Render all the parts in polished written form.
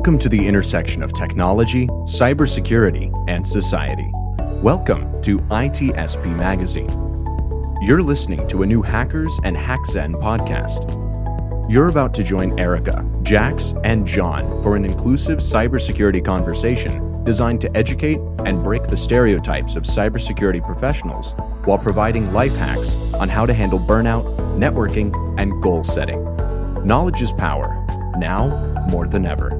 Welcome to the intersection of technology, cybersecurity, and society. Welcome to ITSP Magazine. You're listening to a new Hackers and Haecksen podcast. You're about to join Erika, Jax, and Jon for an inclusive cybersecurity conversation designed to educate and break the stereotypes of cybersecurity professionals while providing life hacks on how to handle burnout, networking, and goal setting. Knowledge is power, now more than ever.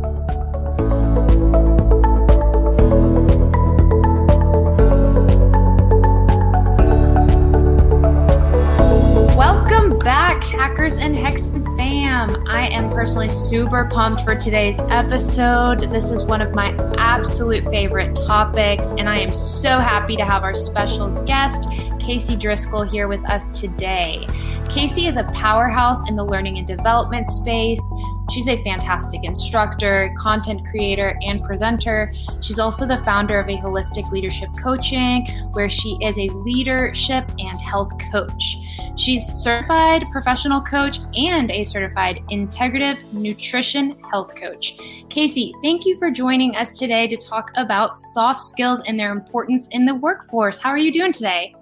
Welcome back, Hackers and Haecksen fam. I am personally super pumped for today's episode. This is one of my absolute favorite topics, and I am so happy to have our special guest, Casey Driscoll, here with us today. Casey is a powerhouse in the learning and development space. She's a fantastic instructor, content creator, and presenter. She's also the founder of a holistic leadership coaching, where she is a leadership and health coach. She's a certified professional coach and a certified integrative nutrition health coach. Casey, thank you for joining us today to talk about soft skills and their importance in the workforce. How are you doing today?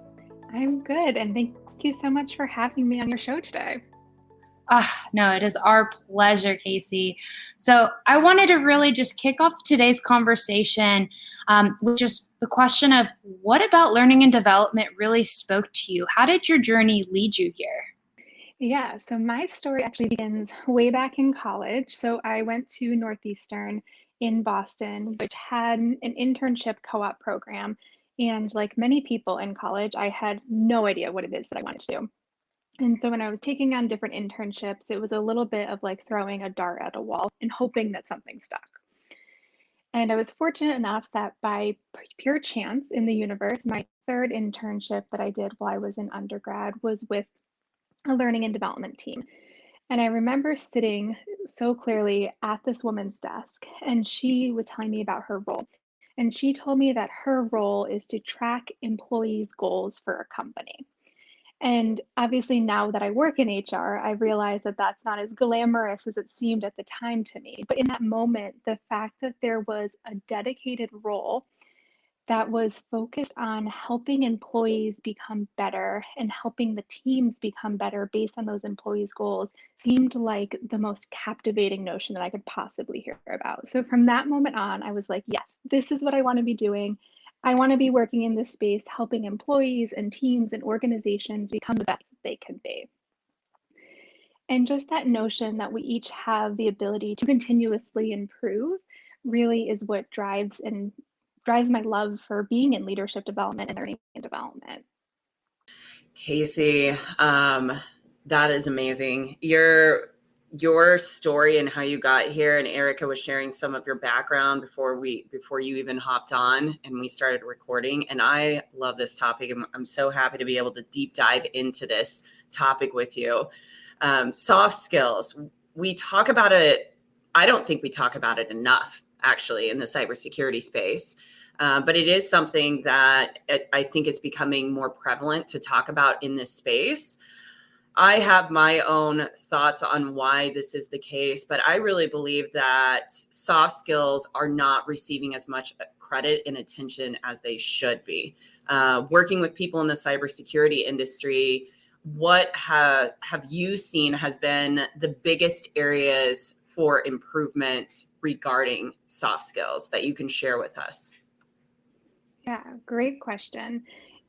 I'm good, and thank you so much for having me on your show today. No, it is our pleasure, Casey. So I wanted to really just kick off today's conversation with just the question of what about learning and development really spoke to you? How did your journey lead you here? Yeah, so my story actually begins way back in college. So I went to Northeastern in Boston, which had an internship co-op program. And like many people in college, I had no idea what it is that I wanted to do. And so when I was taking on different internships, it was a little bit of like throwing a dart at a wall and hoping that something stuck. And I was fortunate enough that by pure chance in the universe, my third internship that I did while I was in undergrad was with a learning and development team. And I remember sitting so clearly at this woman's desk, and she was telling me about her role. And she told me that her role is to track employees' goals for a company. And obviously, now that I work in HR, I realize that that's not as glamorous as it seemed at the time to me. But in that moment, the fact that there was a dedicated role that was focused on helping employees become better and helping the teams become better based on those employees' goals seemed like the most captivating notion that I could possibly hear about. So from that moment on, I was like, yes, this is what I want to be doing. I want to be working in this space, helping employees and teams and organizations become the best that they can be. And just that notion that we each have the ability to continuously improve really is what drives my love for being in leadership development and learning and development. Casey, that is amazing. Your story and how you got here, and Erika was sharing some of your background before you even hopped on and we started recording. And I love this topic. I'm so happy to be able to deep dive into this topic with you. Soft skills. We talk about it. I don't think we talk about it enough, actually, in the cybersecurity space. But it is something that I think is becoming more prevalent to talk about in this space. I have my own thoughts on why this is the case, but I really believe that soft skills are not receiving as much credit and attention as they should be. Working with people in the cybersecurity industry, what have you seen has been the biggest areas for improvement regarding soft skills that you can share with us? Yeah, great question.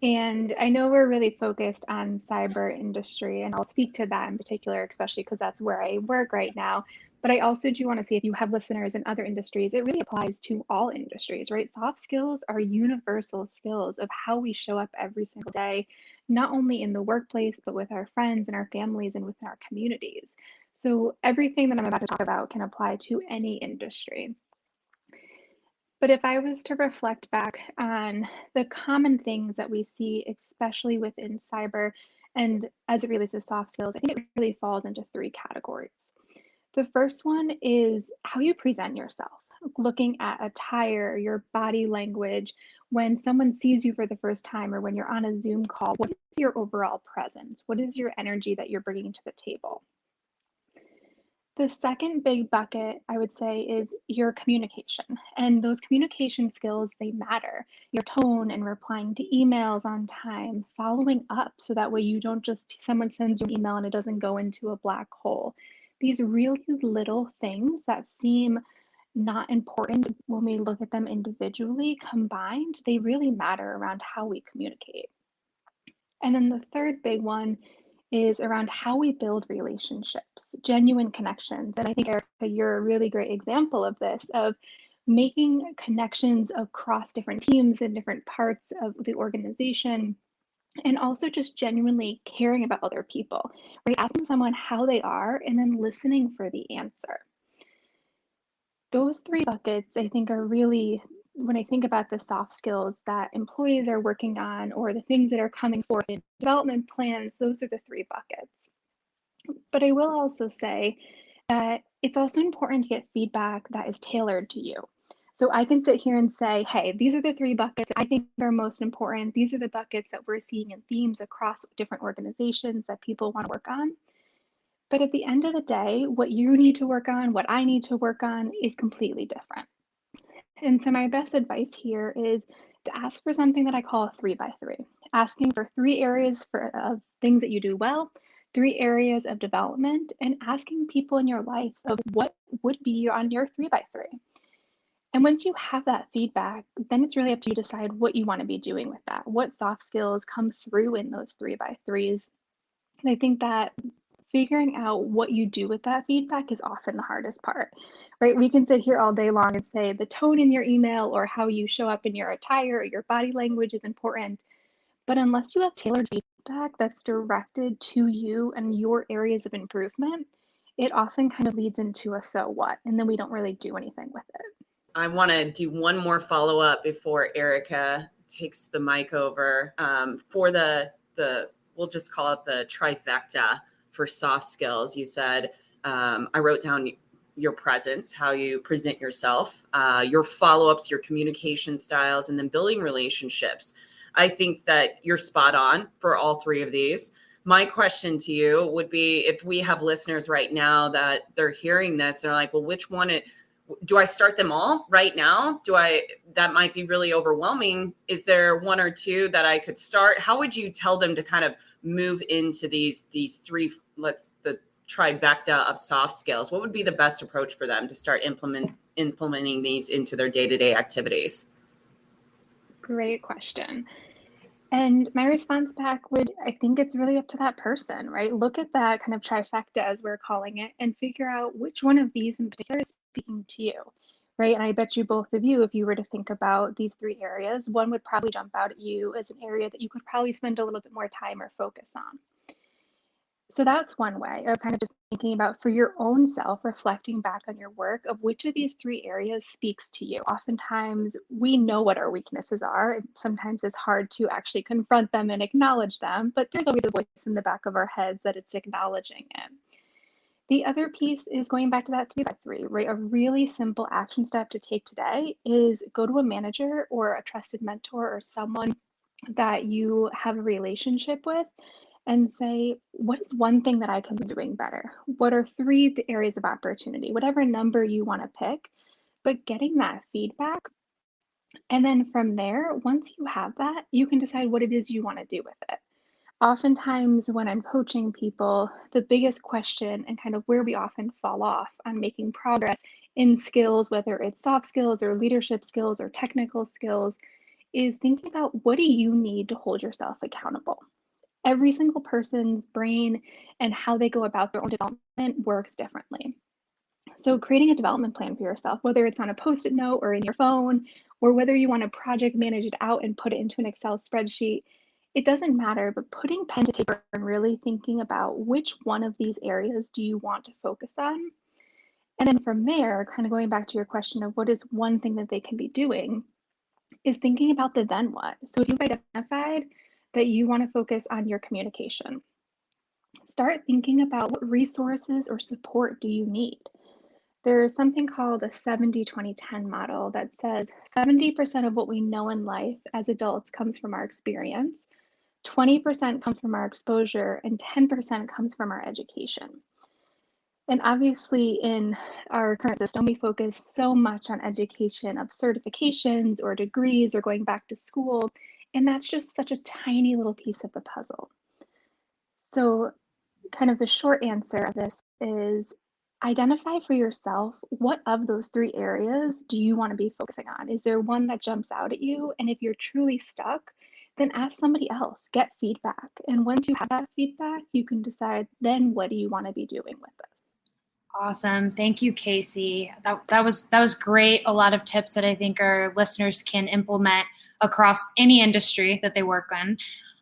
And I know we're really focused on cyber industry, and I'll speak to that in particular, especially because that's where I work right now. But I also do want to see if you have listeners in other industries, it really applies to all industries, right? Soft skills are universal skills of how we show up every single day, not only in the workplace, but with our friends and our families and within our communities. So everything that I'm about to talk about can apply to any industry. But if I was to reflect back on the common things that we see, especially within cyber and as it relates to soft skills, I think it really falls into three categories. The first one is how you present yourself, looking at attire, your body language. When someone sees you for the first time or when you're on a Zoom call, what is your overall presence? What is your energy that you're bringing to the table? The second big bucket, I would say, is your communication. And those communication skills, they matter. Your tone and replying to emails on time, following up so that way you don't just, someone sends you an email and it doesn't go into a black hole. These really little things that seem not important when we look at them individually, combined, they really matter around how we communicate. And then the third big one is around how we build relationships, genuine connections. And I think, Erika, you're a really great example of this, of making connections across different teams and different parts of the organization, and also just genuinely caring about other people, right? Asking someone how they are and then listening for the answer. Those three buckets, I think, are really, when I think about the soft skills that employees are working on or the things that are coming forth in development plans, those are the three buckets. But I will also say that it's also important to get feedback that is tailored to you. So I can sit here and say, hey, these are the three buckets I think are most important. These are the buckets that we're seeing in themes across different organizations that people want to work on. But at the end of the day, what you need to work on, what I need to work on is completely different. And so my best advice here is to ask for something that I call a 3x3, asking for three areas of things that you do well, three areas of development, and asking people in your life of what would be on your 3x3. And once you have that feedback, then it's really up to you to decide what you want to be doing with that. What soft skills come through in those 3x3s. And I think that figuring out what you do with that feedback is often the hardest part, right? We can sit here all day long and say the tone in your email or how you show up in your attire or your body language is important. But unless you have tailored feedback that's directed to you and your areas of improvement, it often kind of leads into a so what, and then we don't really do anything with it. I want to do one more follow up before Erika takes the mic over for the we'll just call it the trifecta for soft skills. You said, I wrote down your presence, how you present yourself, your follow-ups, your communication styles, and then building relationships. I think that you're spot on for all three of these. My question to you would be, if we have listeners right now that they're hearing this, they're like, well, which one do I start them all right now? That might be really overwhelming. Is there one or two that I could start? How would you tell them to kind of move into these three, the trifecta of soft skills? What would be the best approach for them to start implementing these into their day-to-day activities? Great question. And my response back would, I think it's really up to that person, right? Look at that kind of trifecta, as we're calling it, and figure out which one of these in particular is speaking to you, right? And I bet you both of you, if you were to think about these three areas, one would probably jump out at you as an area that you could probably spend a little bit more time or focus on. So that's one way of kind of just thinking about, for your own self, reflecting back on your work of which of these three areas speaks to you. Oftentimes we know what our weaknesses are. Sometimes it's hard to actually confront them and acknowledge them, but there's always a voice in the back of our heads that it's acknowledging it. The other piece is going back to that 3x3, right? A really simple action step to take today is go to a manager or a trusted mentor or someone that you have a relationship with and say, what is one thing that I can be doing better? What are three areas of opportunity? Whatever number you want to pick, but getting that feedback. And then from there, once you have that, you can decide what it is you want to do with it. Oftentimes when I'm coaching people, the biggest question and kind of where we often fall off on making progress in skills, whether it's soft skills or leadership skills or technical skills, is thinking about, what do you need to hold yourself accountable? Every single person's brain and how they go about their own development works differently. So creating a development plan for yourself, whether it's on a Post-it note or in your phone, or whether you want to project manage it out and put it into an Excel spreadsheet, it doesn't matter, but putting pen to paper and really thinking about which one of these areas do you want to focus on. And then from there, kind of going back to your question of what is one thing that they can be doing, is thinking about the then what. So if you've identified that you want to focus on your communication, start thinking about what resources or support do you need. There's something called a 70-20-10 model that says 70% of what we know in life as adults comes from our experience, 20% comes from our exposure, and 10% comes from our education. And obviously in our current system, we focus so much on education of certifications or degrees or going back to school. And that's just such a tiny little piece of the puzzle. So kind of the short answer of this is identify for yourself what of those three areas do you want to be focusing on? Is there one that jumps out at you? And if you're truly stuck, then ask somebody else, get feedback. And once you have that feedback, you can decide then what do you want to be doing with it. Awesome. Thank you, Casey. That was great. A lot of tips that I think our listeners can implement across any industry that they work in.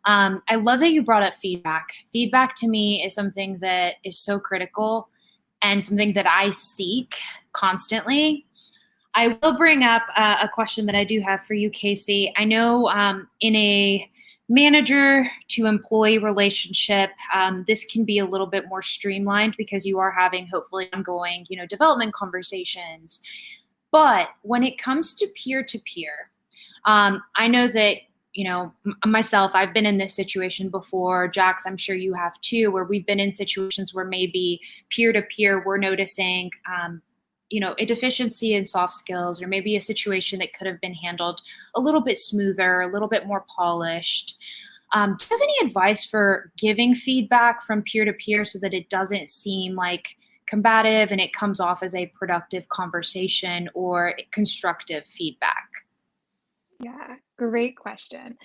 I love that you brought up feedback. Feedback to me is something that is so critical and something that I seek constantly. I will bring up a question that I do have for you, Casey. I know in a manager to employee relationship, this can be a little bit more streamlined because you are having hopefully ongoing, development conversations. But when it comes to peer-to-peer, I know that, myself, I've been in this situation before. Jax, I'm sure you have too, where we've been in situations where maybe peer-to-peer, we're noticing, a deficiency in soft skills, or maybe a situation that could have been handled a little bit smoother, a little bit more polished. Do you have any advice for giving feedback from peer-to-peer so that it doesn't seem like combative and it comes off as a productive conversation or constructive feedback? Yeah, great question.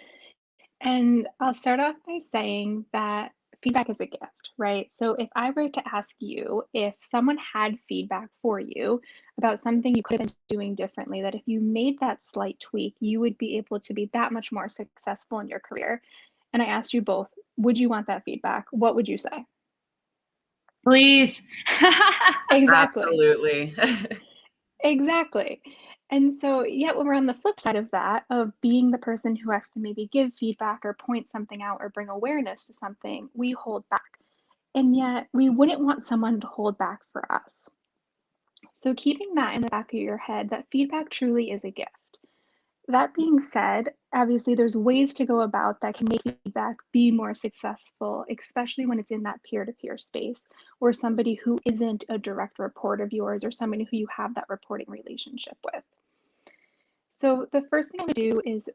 And I'll start off by saying that feedback is a gift, right? So if I were to ask you if someone had feedback for you about something you could have been doing differently, that if you made that slight tweak, you would be able to be that much more successful in your career. And I asked you both, would you want that feedback? What would you say? Please. Exactly. Absolutely. Exactly. And so, yet when we're on the flip side of that, of being the person who has to maybe give feedback or point something out or bring awareness to something, we hold back. And yet we wouldn't want someone to hold back for us. So keeping that in the back of your head, that feedback truly is a gift. That being said, obviously there's ways to go about that can make feedback be more successful, especially when it's in that peer-to-peer space or somebody who isn't a direct report of yours or somebody who you have that reporting relationship with. So the first thing I would do is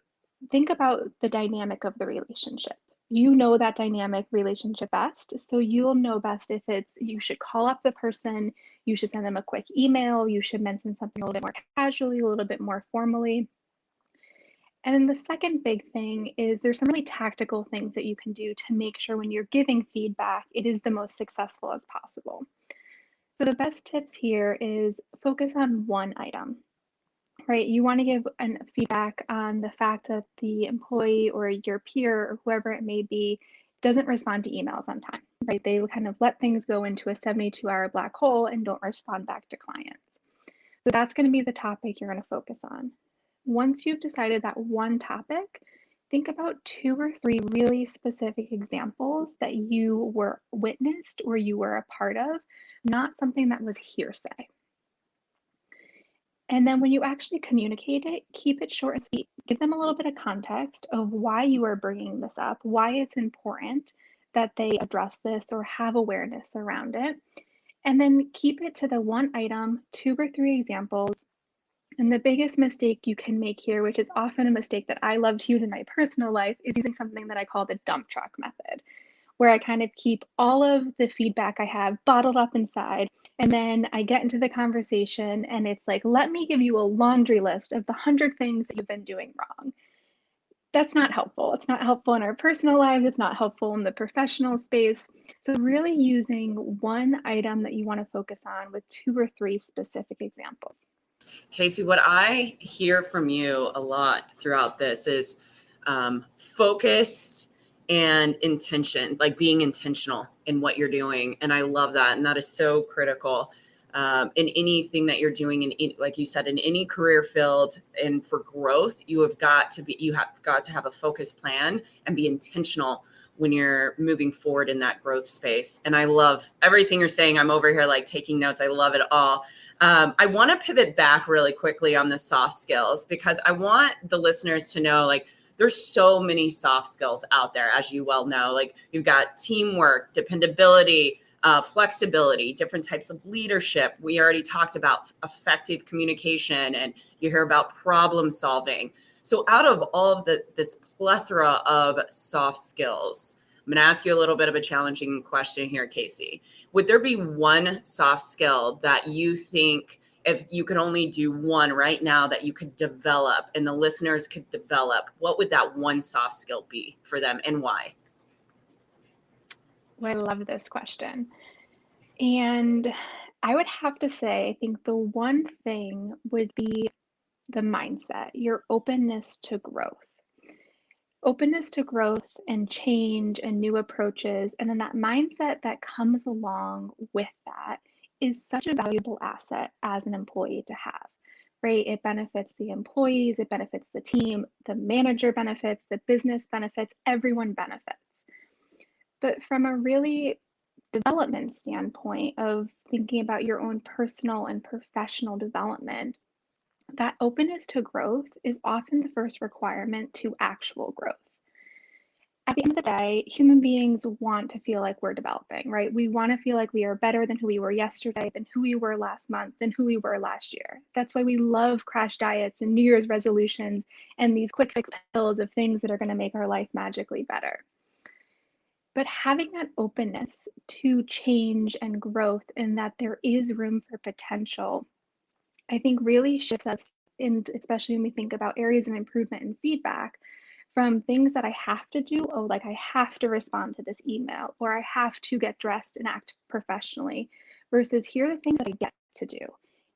think about the dynamic of the relationship. You know that dynamic relationship best, so you'll know best if it's you should call up the person, you should send them a quick email, you should mention something a little bit more casually, a little bit more formally. And then the second big thing is there's some really tactical things that you can do to make sure when you're giving feedback, it is the most successful as possible. So the best tips here is focus on one item, right? You want to give feedback on the fact that the employee or your peer or whoever it may be doesn't respond to emails on time, right? They kind of let things go into a 72-hour black hole and don't respond back to clients. So that's going to be the topic you're going to focus on. Once you've decided that one topic, think about 2 or 3 really specific examples that you were witnessed or you were a part of, not something that was hearsay. And then when you actually communicate it, keep it short and sweet. Give them a little bit of context of why you are bringing this up, why it's important that they address this or have awareness around it. And then keep it to the one item, 2 or 3 examples. And the biggest mistake you can make here, which is often a mistake that I love to use in my personal life, is using something that I call the dump truck method, where I kind of keep all of the feedback I have bottled up inside. And then I get into the conversation and it's like, let me give you a laundry list of the 100 things that you've been doing wrong. That's not helpful. It's not helpful in our personal lives. It's not helpful in the professional space. So really using one item that you want to focus on with 2 or 3 specific examples. Casey, what I hear from you a lot throughout this is focused and intention, like being intentional in what you're doing. And I love that. And that is so critical in anything that you're doing, in, like you said, in any career field. And for growth, you have got to have a focused plan and be intentional when you're moving forward in that growth space. And I love everything you're saying. I'm over here like taking notes. I love it all. I want to pivot back really quickly on the soft skills, because I want the listeners to know, like, there's so many soft skills out there, as you well know. Like, you've got teamwork, dependability, flexibility, different types of leadership. We already talked about effective communication, and you hear about problem solving. So out of all of this plethora of soft skills, I'm going to ask you a little bit of a challenging question here, Casey. Would there be one soft skill that you think, if you could only do one right now, that you could develop and the listeners could develop, what would that one soft skill be for them and why? Well, I love this question. And I would have to say, I think the one thing would be the mindset, your openness to growth. Openness to growth and change and new approaches. And then that mindset that comes along with that is such a valuable asset as an employee to have, right? It benefits the employees, it benefits the team, the manager benefits, the business benefits, everyone benefits. But from a really development standpoint of thinking about your own personal and professional development, that openness to growth is often the first requirement to actual growth. At the end of the day, human beings want to feel like we're developing, right? We want to feel like we are better than who we were yesterday, than who we were last month, than who we were last year. That's why we love crash diets and New Year's resolutions and these quick fix pills of things that are going to make our life magically better. But having that openness to change and growth and that there is room for potential, I think really shifts us in, especially when we think about areas of improvement and feedback, from things that I have to do, oh, like I have to respond to this email, or I have to get dressed and act professionally, versus here are the things that I get to do.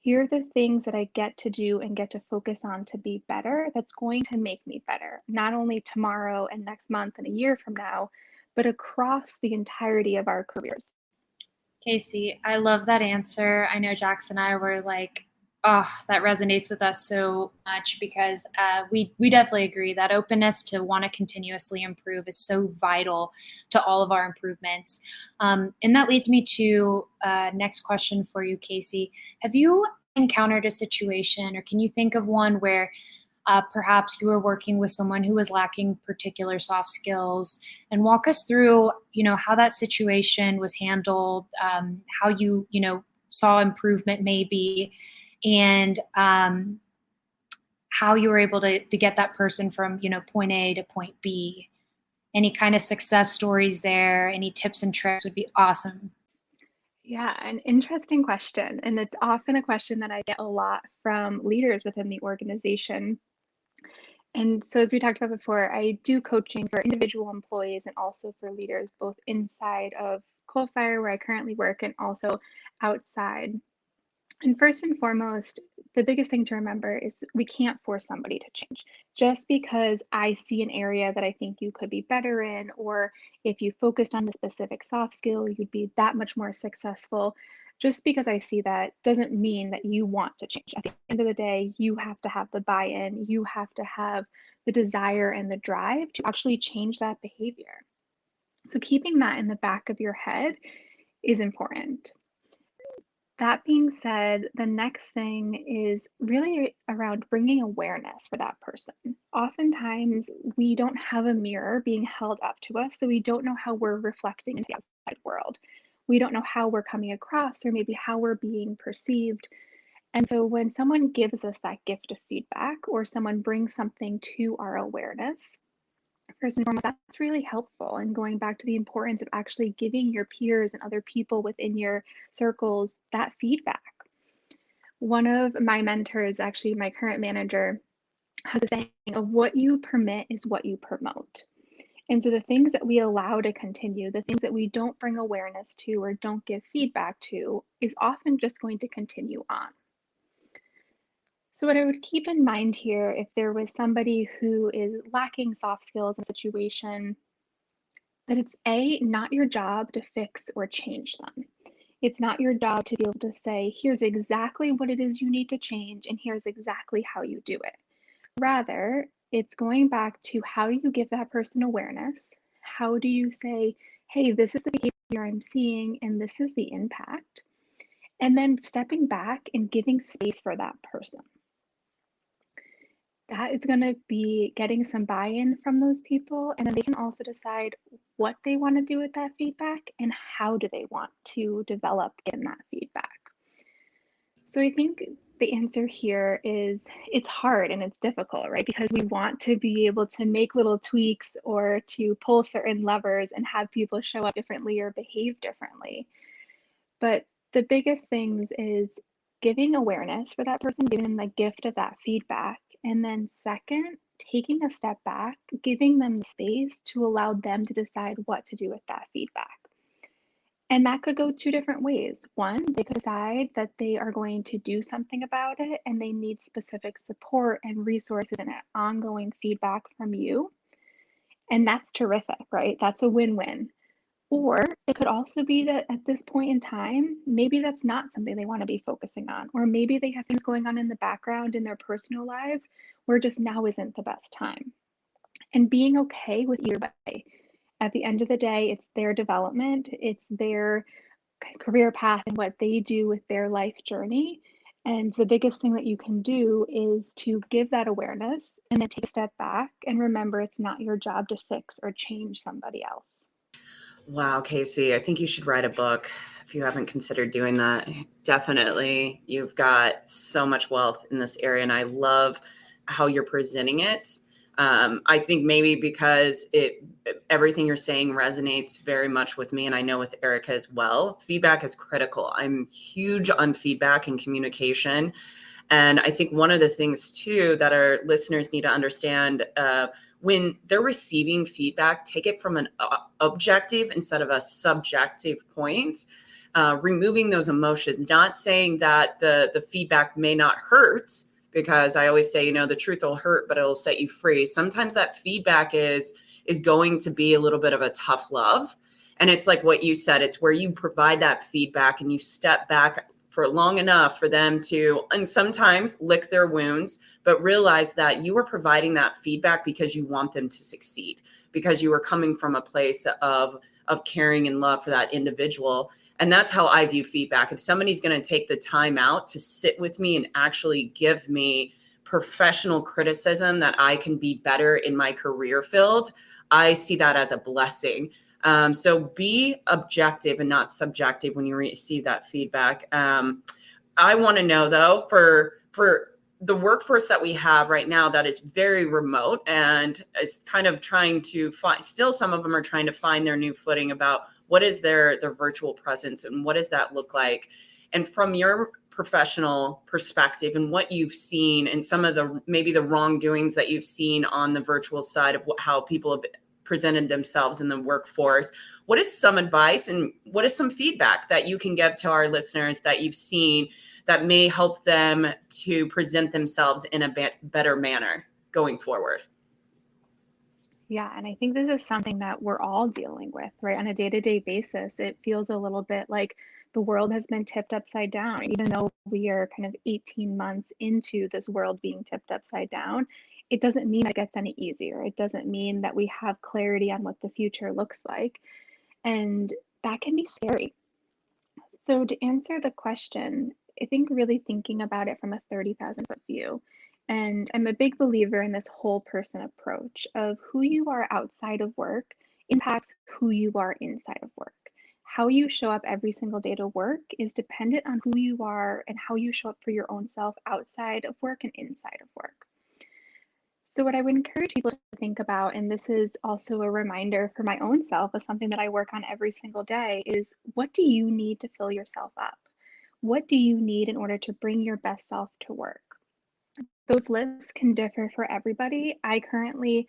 Here are the things that I get to do and get to focus on to be better, that's going to make me better, not only tomorrow and next month and a year from now, but across the entirety of our careers. Casey, I love that answer. I know Jax and I were like, oh, that resonates with us so much because we definitely agree that openness to want to continuously improve is so vital to all of our improvements. And that leads me to next question for you, Casey. Have you encountered a situation, or can you think of one where perhaps you were working with someone who was lacking particular soft skills, and walk us through, how that situation was handled, how you saw improvement maybe, and how you were able to get that person from, point A to point B. Any kind of success stories there, any tips and tricks would be awesome. Yeah, an interesting question. And it's often a question that I get a lot from leaders within the organization. And so, as we talked about before, I do coaching for individual employees and also for leaders, both inside of Coalfire, where I currently work, and also outside. And first and foremost, the biggest thing to remember is we can't force somebody to change. Just because I see an area that I think you could be better in, or if you focused on the specific soft skill, you'd be that much more successful. Just because I see that doesn't mean that you want to change. At the end of the day, you have to have the buy-in, you have to have the desire and the drive to actually change that behavior. So keeping that in the back of your head is important. That being said, the next thing is really around bringing awareness for that person. Oftentimes, we don't have a mirror being held up to us, so we don't know how we're reflecting into the outside world. We don't know how we're coming across or maybe how we're being perceived. And so when someone gives us that gift of feedback or someone brings something to our awareness, first and foremost, that's really helpful. And going back to the importance of actually giving your peers and other people within your circles that feedback. One of my mentors, actually my current manager, has a saying of what you permit is what you promote. And so the things that we allow to continue, the things that we don't bring awareness to or don't give feedback to, is often just going to continue on. So what I would keep in mind here, if there was somebody who is lacking soft skills in a situation, that it's not your job to fix or change them. It's not your job to be able to say, here's exactly what it is you need to change, and here's exactly how you do it. Rather, it's going back to how do you give that person awareness? How do you say, hey, this is the behavior I'm seeing, and this is the impact? And then stepping back and giving space for that person. That is going to be getting some buy-in from those people, and then they can also decide what they want to do with that feedback and how do they want to develop in that feedback. So I think the answer here is it's hard and it's difficult, right? Because we want to be able to make little tweaks or to pull certain levers and have people show up differently or behave differently. But the biggest things is giving awareness for that person, giving them the gift of that feedback. And then second, taking a step back, giving them the space to allow them to decide what to do with that feedback. And that could go two different ways. One, they could decide that they are going to do something about it and they need specific support and resources and ongoing feedback from you. And that's terrific, right? That's a win-win. Or it could also be that at this point in time, maybe that's not something they want to be focusing on. Or maybe they have things going on in the background in their personal lives where just now isn't the best time. And being okay with either way. At the end of the day, it's their development, it's their career path and what they do with their life journey. And the biggest thing that you can do is to give that awareness and then take a step back and remember it's not your job to fix or change somebody else. Wow, Casey, I think you should write a book if you haven't considered doing that. Definitely. You've got so much wealth in this area, and I love how you're presenting it. I think maybe because everything you're saying resonates very much with me, and I know with Erika as well. Feedback is critical. I'm huge on feedback and communication. And I think one of the things too that our listeners need to understand, when they're receiving feedback, take it from an objective instead of a subjective point, removing those emotions, not saying that the feedback may not hurt, because I always say, the truth will hurt, but it'll set you free. Sometimes that feedback is going to be a little bit of a tough love. And it's like what you said, it's where you provide that feedback and you step back for long enough for them to, and sometimes lick their wounds, but realize that you are providing that feedback because you want them to succeed, because you are coming from a place of caring and love for that individual. And that's how I view feedback. If somebody's going to take the time out to sit with me and actually give me professional criticism that I can be better in my career field, I see that as a blessing. So be objective and not subjective when you receive that feedback. I want to know, though, for the workforce that we have right now that is very remote and is kind of trying to find, still some of them are trying to find their new footing about what is their virtual presence and what does that look like? And from your professional perspective and what you've seen and some of maybe the wrongdoings that you've seen on the virtual side of how people have presented themselves in the workforce, what is some advice and what is some feedback that you can give to our listeners that you've seen that may help them to present themselves in a better manner going forward? Yeah, and I think this is something that we're all dealing with, right? On a day-to-day basis, it feels a little bit like the world has been tipped upside down. Even though we are kind of 18 months into this world being tipped upside down, it doesn't mean it gets any easier. It doesn't mean that we have clarity on what the future looks like. And that can be scary. So to answer the question, I think really thinking about it from a 30,000-foot view. And I'm a big believer in this whole person approach of who you are outside of work impacts who you are inside of work. How you show up every single day to work is dependent on who you are and how you show up for your own self outside of work and inside of work. So, what I would encourage people to think about, and this is also a reminder for my own self as something that I work on every single day, is what do you need to fill yourself up? What do you need in order to bring your best self to work? Those lists can differ for everybody. I currently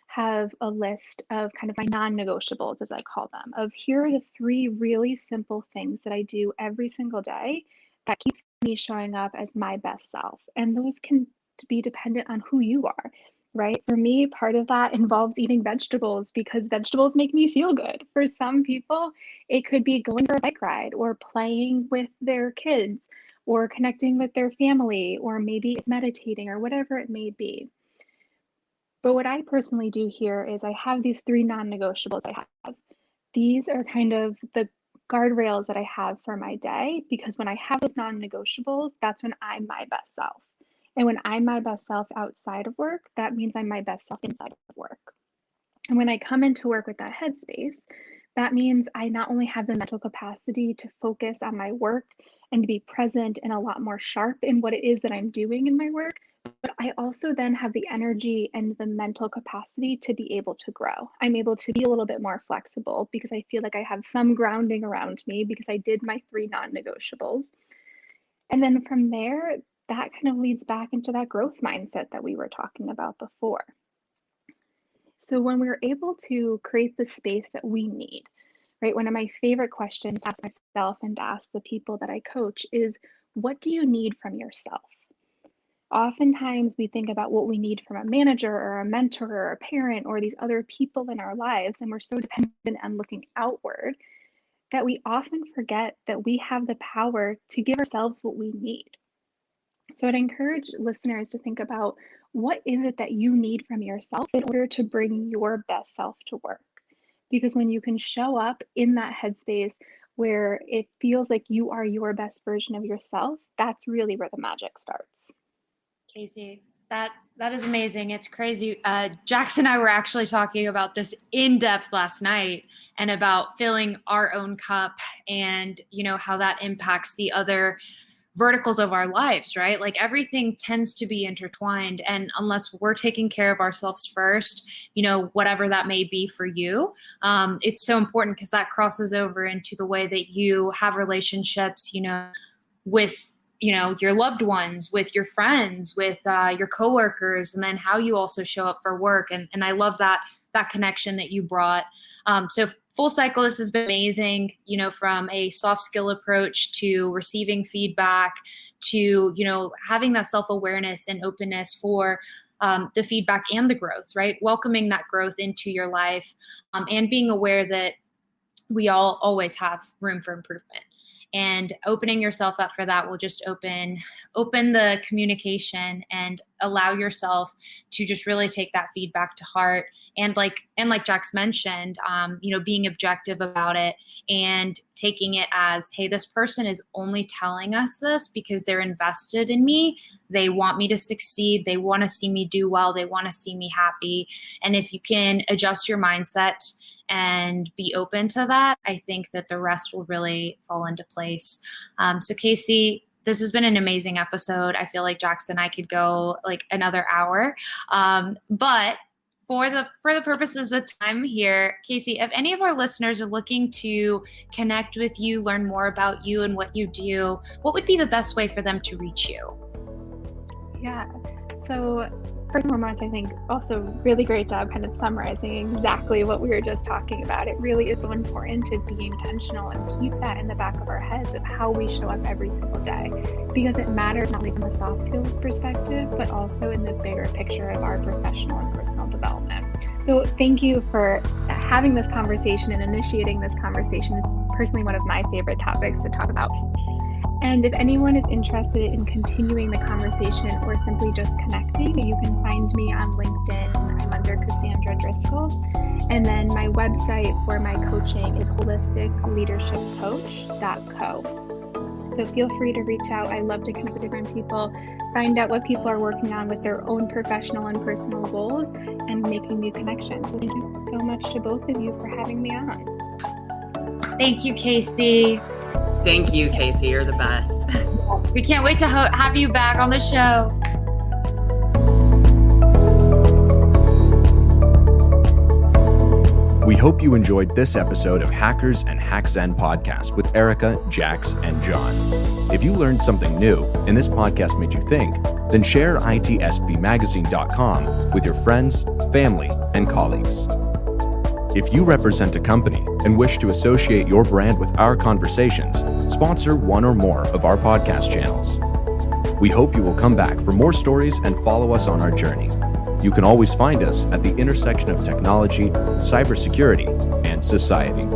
have a list of kind of my non-negotiables, as I call them, of here are the 3 really simple things that I do every single day that keeps me showing up as my best self. And those can be dependent on who you are, right? For me, part of that involves eating vegetables because vegetables make me feel good. For some people, it could be going for a bike ride or playing with their kids or connecting with their family, or maybe it's meditating or whatever it may be. But what I personally do here is I have these 3 non-negotiables I have. These are kind of the guardrails that I have for my day, because when I have those non-negotiables, that's when I'm my best self. And when I'm my best self outside of work, that means I'm my best self inside of work. And when I come into work with that headspace, that means I not only have the mental capacity to focus on my work and to be present and a lot more sharp in what it is that I'm doing in my work, but I also then have the energy and the mental capacity to be able to grow. I'm able to be a little bit more flexible because I feel like I have some grounding around me because I did my 3 non-negotiables. And then from there, that kind of leads back into that growth mindset that we were talking about before. So when we're able to create the space that we need, right? One of my favorite questions to ask myself and to ask the people that I coach is, what do you need from yourself? Oftentimes we think about what we need from a manager or a mentor or a parent or these other people in our lives, and we're so dependent on looking outward that we often forget that we have the power to give ourselves what we need. So I'd encourage listeners to think about, what is it that you need from yourself in order to bring your best self to work? Because when you can show up in that headspace where it feels like you are your best version of yourself, that's really where the magic starts. Casey, that is amazing. It's crazy. Jax and I were actually talking about this in depth last night, and about filling our own cup and, how that impacts the other verticals of our lives, right? Like everything tends to be intertwined. And unless we're taking care of ourselves first, whatever that may be for you, it's so important because that crosses over into the way that you have relationships, with your loved ones, with your friends, with your coworkers, and then how you also show up for work. And I love that connection that you brought. So full cycle, this has been amazing, from a soft skill approach to receiving feedback to, having that self-awareness and openness for the feedback and the growth, right? Welcoming that growth into your life, and being aware that we all always have room for improvement. And opening yourself up for that will just open the communication and allow yourself to just really take that feedback to heart. And like Jax mentioned, being objective about it and taking it as, hey, this person is only telling us this because they're invested in me. They want me to succeed. They want to see me do well. They want to see me happy. And if you can adjust your mindset and be open to that, I think that the rest will really fall into place. So Casey, this has been an amazing episode. I feel like Jax and I could go like another hour. But for the purposes of time here, Casey, if any of our listeners are looking to connect with you, learn more about you and what you do, what would be the best way for them to reach you? Yeah. So first and foremost, I think also really great job kind of summarizing exactly what we were just talking about. It really is so important to be intentional and keep that in the back of our heads of how we show up every single day, because it matters not only from a soft skills perspective, but also in the bigger picture of our professional and personal development. So thank you for having this conversation and initiating this conversation. It's personally one of my favorite topics to talk about. And if anyone is interested in continuing the conversation or simply just connecting, you can find me on LinkedIn. I'm under Cassandra Driscoll. And then my website for my coaching is holisticleadershipcoach.co. So feel free to reach out. I love to connect with different people, find out what people are working on with their own professional and personal goals, and making new connections. So thank you so much to both of you for having me on. Thank you, Casey. Thank you, Casey. You're the best. Yes, we can't wait to have you back on the show. We hope you enjoyed this episode of Hackerz and Haecksen podcast with Erika, Jax, and Jon. If you learned something new and this podcast made you think, then share itspmagazine.com with your friends, family, and colleagues. If you represent a company and wish to associate your brand with our conversations, sponsor one or more of our podcast channels. We hope you will come back for more stories and follow us on our journey. You can always find us at the intersection of technology, cybersecurity, and society.